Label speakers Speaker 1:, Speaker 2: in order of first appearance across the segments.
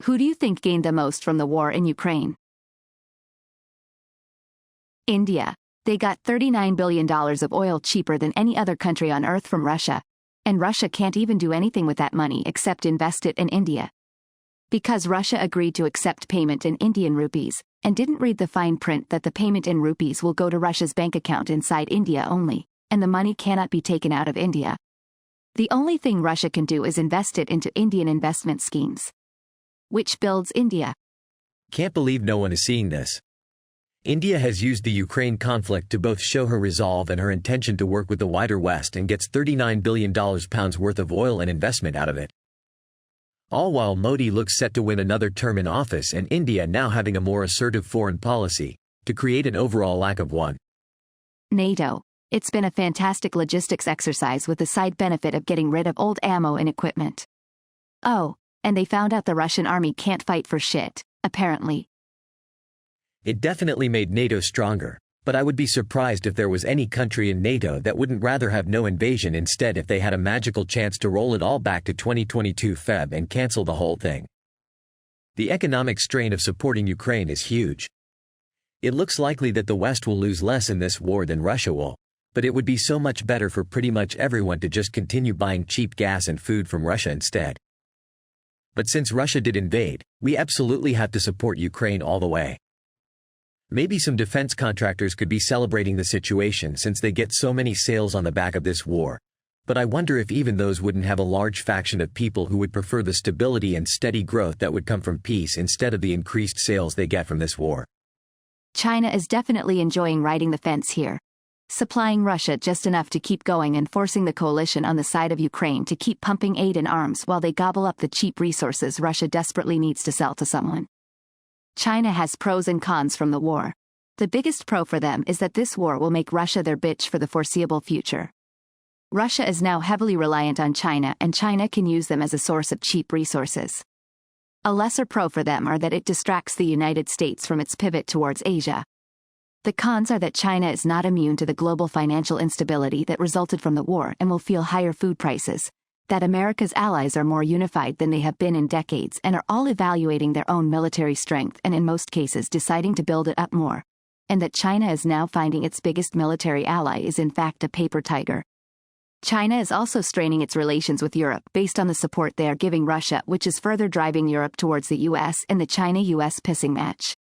Speaker 1: Who do you think gained the most from the war in Ukraine? India. They got $39 billion of oil cheaper than any other country on Earth from Russia. And Russia can't even do anything with that money except invest it in India. Because Russia agreed to accept payment in Indian rupees, and didn't read the fine print that the payment in rupees will go to Russia's bank account inside India only, and the money cannot be taken out of India. The only thing Russia can do is invest it into Indian investment schemes. Which builds India.
Speaker 2: Can't believe no one is seeing this. India has used the Ukraine conflict to both show her resolve and her intention to work with the wider West and gets $39 billion worth of oil and investment out of it. All while Modi looks set to win another term in office and India now having a more assertive foreign policy, to create an overall lack of one.
Speaker 1: NATO. It's been a fantastic logistics exercise with the side benefit of getting rid of old ammo and equipment. Oh, and they found out the Russian army can't fight for shit, apparently.
Speaker 2: It definitely made NATO stronger, but I would be surprised if there was any country in NATO that wouldn't rather have no invasion instead if they had a magical chance to roll it all back to 2022 Feb and cancel the whole thing. The economic strain of supporting Ukraine is huge. It looks likely that the West will lose less in this war than Russia will, but it would be so much better for pretty much everyone to just continue buying cheap gas and food from Russia instead. But since Russia did invade, we absolutely have to support Ukraine all the way. Maybe some defense contractors could be celebrating the situation since they get so many sales on the back of this war, but I wonder if even those wouldn't have a large faction of people who would prefer the stability and steady growth that would come from peace instead of the increased sales they get from this war.
Speaker 1: China is definitely enjoying riding the fence here, supplying Russia just enough to keep going and forcing the coalition on the side of Ukraine to keep pumping aid and arms while they gobble up the cheap resources Russia desperately needs to sell to someone. China has pros and cons from the war. The biggest pro for them is that this war will make Russia their bitch for the foreseeable future. Russia is now heavily reliant on China and China can use them as a source of cheap resources. A lesser pro for them are that it distracts the United States from its pivot towards Asia. The cons are that China is not immune to the global financial instability that resulted from the war and will feel higher food prices, that America's allies are more unified than they have been in decades and are all evaluating their own military strength and in most cases deciding to build it up more, and that China is now finding its biggest military ally is in fact a paper tiger. China is also straining its relations with Europe based on the support they are giving Russia, which is further driving Europe towards the US in the China-US pissing match.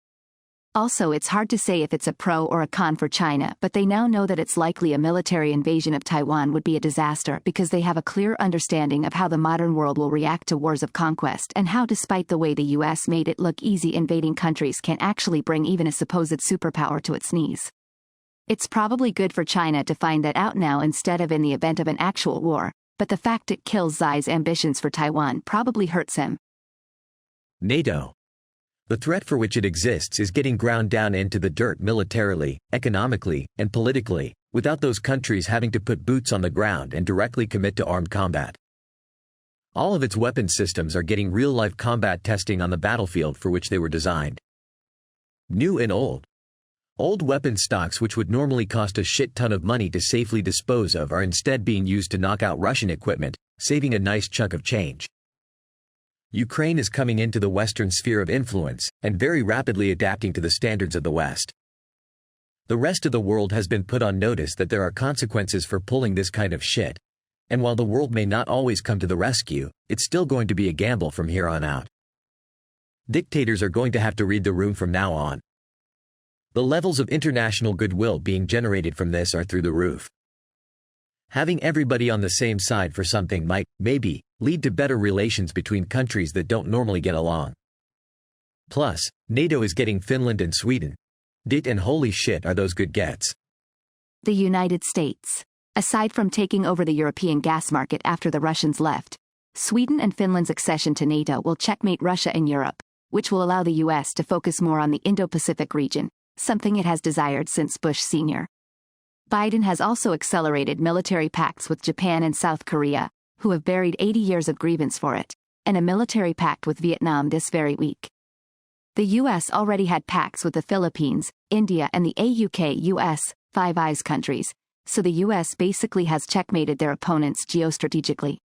Speaker 1: Also, it's hard to say if it's a pro or a con for China, but they now know that it's likely a military invasion of Taiwan would be a disaster because they have a clear understanding of how the modern world will react to wars of conquest and how, despite the way the US made it look easy, invading countries can actually bring even a supposed superpower to its knees. It's probably good for China to find that out now instead of in the event of an actual war, but the fact it kills Xi's ambitions for Taiwan probably hurts him.
Speaker 2: NATO. The threat for which it exists is getting ground down into the dirt militarily, economically, and politically, without those countries having to put boots on the ground and directly commit to armed combat. All of its weapon systems are getting real-life combat testing on the battlefield for which they were designed. New and old. Old weapon stocks which would normally cost a shit ton of money to safely dispose of are instead being used to knock out Russian equipment, saving a nice chunk of change. Ukraine is coming into the Western sphere of influence, and very rapidly adapting to the standards of the West. The rest of the world has been put on notice that there are consequences for pulling this kind of shit, and while the world may not always come to the rescue, it's still going to be a gamble from here on out. Dictators are going to have to read the room from now on. The levels of international goodwill being generated from this are through the roof. Having everybody on the same side for something might, maybe, lead to better relations between countries that don't normally get along. Plus, NATO is getting Finland and Sweden. And holy shit are those good gets.
Speaker 1: The United States. Aside from taking over the European gas market after the Russians left, Sweden and Finland's accession to NATO will checkmate Russia in Europe, which will allow the US to focus more on the Indo-Pacific region, something it has desired since Bush Sr. Biden has also accelerated military pacts with Japan and South Korea, who have buried 80 years of grievance for it, and a military pact with Vietnam this very week. The US already had pacts with the Philippines, India and the AUKUS, Five Eyes countries, so the US basically has checkmated their opponents geostrategically.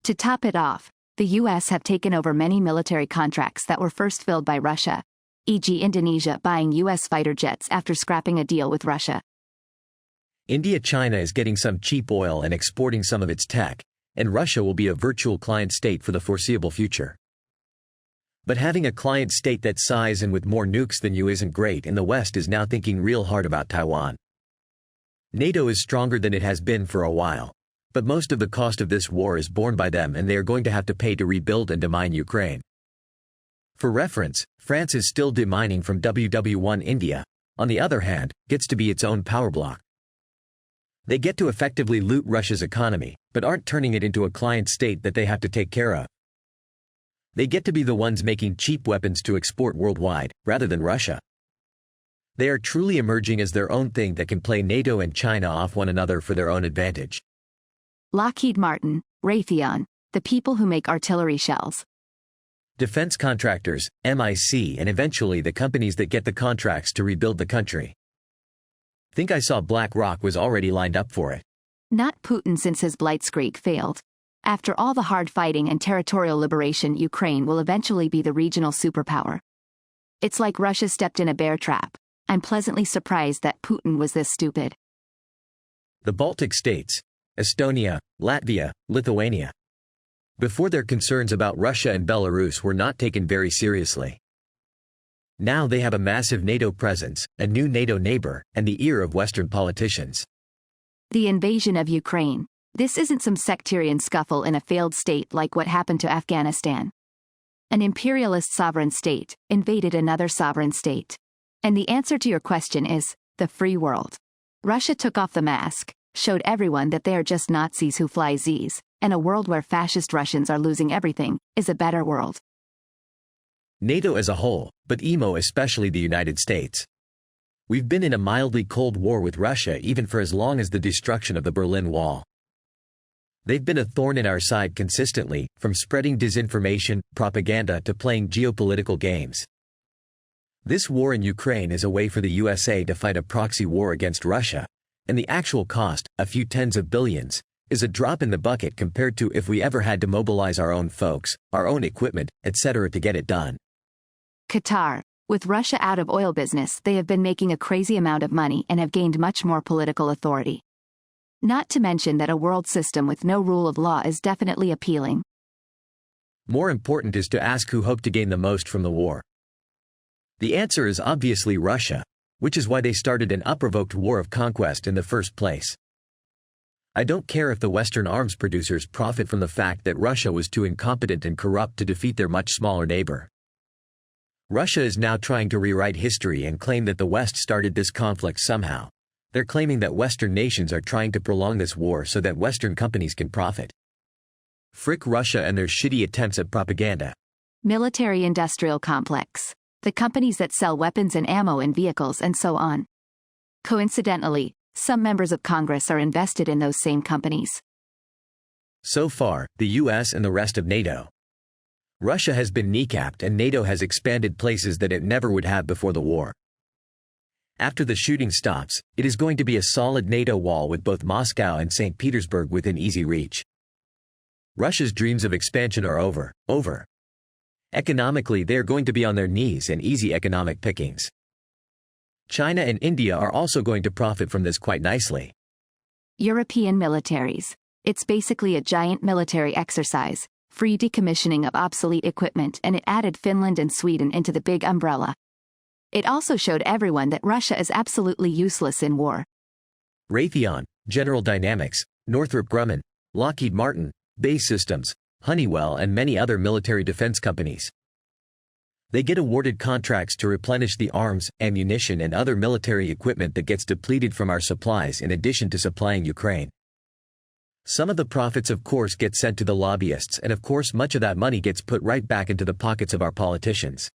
Speaker 1: To top it off, The US have taken over many military contracts that were first filled by Russia, e.g. Indonesia buying US fighter jets after scrapping a deal with Russia.
Speaker 2: China is getting some cheap oil and exporting some of its tech, and Russia will be a virtual client state for the foreseeable future. But having a client state that size and with more nukes than you isn't great, and the West is now thinking real hard about Taiwan. NATO is stronger than it has been for a while, but most of the cost of this war is borne by them, and they are going to have to pay to rebuild and demine Ukraine. For reference, France is still demining from WW1. India, on the other hand, gets to be its own power block. They get to effectively loot Russia's economy, but aren't turning it into a client state that they have to take care of. They get to be the ones making cheap weapons to export worldwide, rather than Russia. They are truly emerging as their own thing that can play NATO and China off one another for their own advantage.
Speaker 1: Lockheed Martin, Raytheon, the people who make artillery shells.
Speaker 2: Defense contractors, MIC, and eventually the companies that get the contracts to rebuild the country. Think I saw BlackRock was already lined up for it.
Speaker 1: Not Putin, since his blitzkrieg failed. After all the hard fighting and territorial liberation, Ukraine will eventually be the regional superpower. It's like Russia stepped in a bear trap. I'm pleasantly surprised that Putin was this stupid.
Speaker 2: The Baltic states, Estonia, Latvia, Lithuania. Before, their concerns about Russia and Belarus were not taken very seriously. Now they have a massive NATO presence, a new NATO neighbor, and the ear of Western politicians.
Speaker 1: The invasion of Ukraine. This isn't some sectarian scuffle in a failed state like what happened to Afghanistan. An imperialist sovereign state invaded another sovereign state. And the answer to your question is the free world. Russia took off the mask, showed everyone that they are just Nazis who fly Zs, and a world where fascist Russians are losing everything is a better world.
Speaker 2: NATO as a whole, but EMO especially the United States. We've been in a mildly cold war with Russia even for as long as the destruction of the Berlin Wall. They've been a thorn in our side consistently, from spreading disinformation, propaganda to playing geopolitical games. This war in Ukraine is a way for the USA to fight a proxy war against Russia, and the actual cost, a few tens of billions, is a drop in the bucket compared to if we ever had to mobilize our own folks, our own equipment, etc. to get it done.
Speaker 1: Qatar. With Russia out of oil business, they have been making a crazy amount of money and have gained much more political authority. Not to mention that a world system with no rule of law is definitely appealing.
Speaker 2: More important is to ask who hoped to gain the most from the war. The answer is obviously Russia, which is why they started an unprovoked war of conquest in the first place. I don't care if the Western arms producers profit from the fact that Russia was too incompetent and corrupt to defeat their much smaller neighbor. Russia is now trying to rewrite history and claim that the West started this conflict somehow. They're claiming that Western nations are trying to prolong this war so that Western companies can profit. Frick Russia and their shitty attempts at propaganda.
Speaker 1: Military-industrial complex. The companies that sell weapons and ammo and vehicles and so on. Coincidentally, some members of Congress are invested in those same companies.
Speaker 2: So far, the US and the rest of NATO. Russia has been kneecapped and NATO has expanded places that it never would have before the war. After the shooting stops, it is going to be a solid NATO wall with both Moscow and St. Petersburg within easy reach. Russia's dreams of expansion are over. Economically, they are going to be on their knees and easy economic pickings. China and India are also going to profit from this quite nicely.
Speaker 1: European militaries. It's basically a giant military exercise, free decommissioning of obsolete equipment, and it added Finland and Sweden into the big umbrella. It also showed everyone that Russia is absolutely useless in war.
Speaker 2: Raytheon, General Dynamics, Northrop Grumman, Lockheed Martin, BAE Systems, Honeywell and many other military defense companies. They get awarded contracts to replenish the arms, ammunition and other military equipment that gets depleted from our supplies in addition to supplying Ukraine. Some of the profits of course get sent to the lobbyists, and of course much of that money gets put right back into the pockets of our politicians.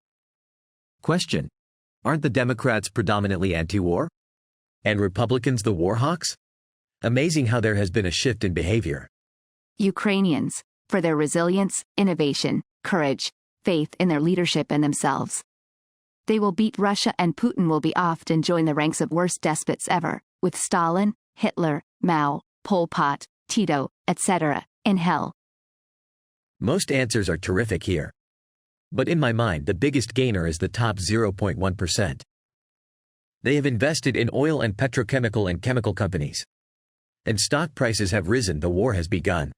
Speaker 2: Question: aren't the Democrats predominantly anti-war? And Republicans the war hawks? Amazing how there has been a shift in behavior.
Speaker 1: Ukrainians, for their resilience, innovation, courage, faith in their leadership and themselves. They will beat Russia and Putin will be off and join the ranks of worst despots ever, with Stalin, Hitler, Mao, Pol Pot, Tito, etc., in hell.
Speaker 2: Most answers are terrific here. But in my mind, the biggest gainer is the top 0.1%. They have invested in oil and petrochemical and chemical companies. And stock prices have risen. The war has begun.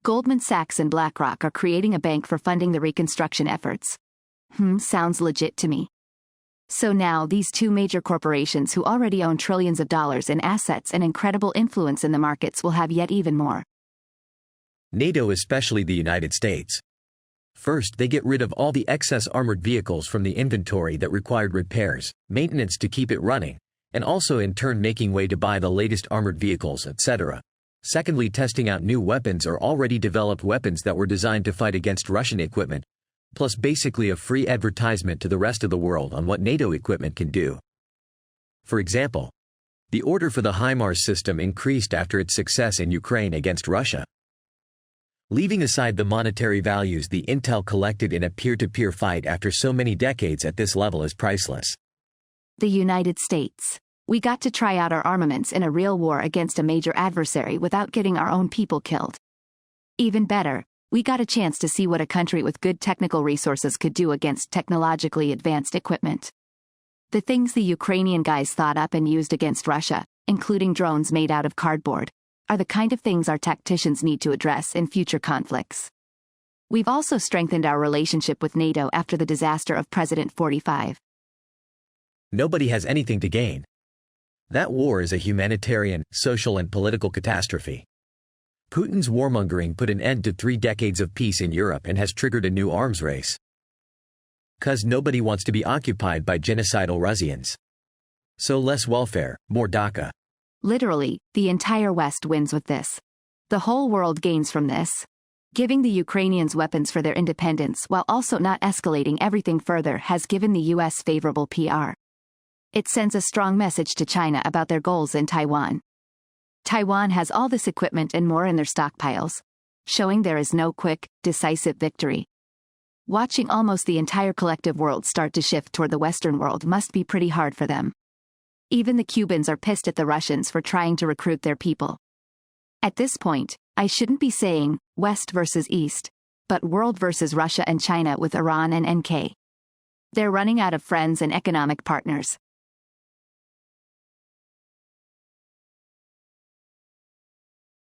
Speaker 1: Goldman Sachs and BlackRock are creating a bank for funding the reconstruction efforts. Sounds legit to me. So now these two major corporations who already own trillions of dollars in assets and incredible influence in the markets will have yet even more.
Speaker 2: NATO, especially the United States. First, they get rid of all the excess armored vehicles from the inventory that required repairs, maintenance to keep it running, and also in turn making way to buy the latest armored vehicles, etc. Secondly, testing out new weapons or already developed weapons that were designed to fight against Russian equipment, plus basically a free advertisement to the rest of the world on what NATO equipment can do. For example, the order for the HIMARS system increased after its success in Ukraine against Russia. Leaving aside the monetary values, the intel collected in a peer-to-peer fight after so many decades at this level is priceless.
Speaker 1: The United States. We got to try out our armaments in a real war against a major adversary without getting our own people killed. Even better, we got a chance to see what a country with good technical resources could do against technologically advanced equipment. The things the Ukrainian guys thought up and used against Russia, including drones made out of cardboard, are the kind of things our tacticians need to address in future conflicts. We've also strengthened our relationship with NATO after the disaster of President 45.
Speaker 2: Nobody has anything to gain. That war is a humanitarian, social and political catastrophe. Putin's warmongering put an end to 3 decades of peace in Europe and has triggered a new arms race. 'Cause nobody wants to be occupied by genocidal Russians. So less welfare, more DACA.
Speaker 1: Literally, the entire West wins with this. The whole world gains from this. Giving the Ukrainians weapons for their independence while also not escalating everything further has given the US favorable PR. It sends a strong message to China about their goals in Taiwan. Taiwan has all this equipment and more in their stockpiles, showing there is no quick, decisive victory. Watching almost the entire collective world start to shift toward the Western world must be pretty hard for them. Even the Cubans are pissed at the Russians for trying to recruit their people. At this point, I shouldn't be saying West versus East, but world versus Russia and China with Iran and NK. They're running out of friends and economic partners,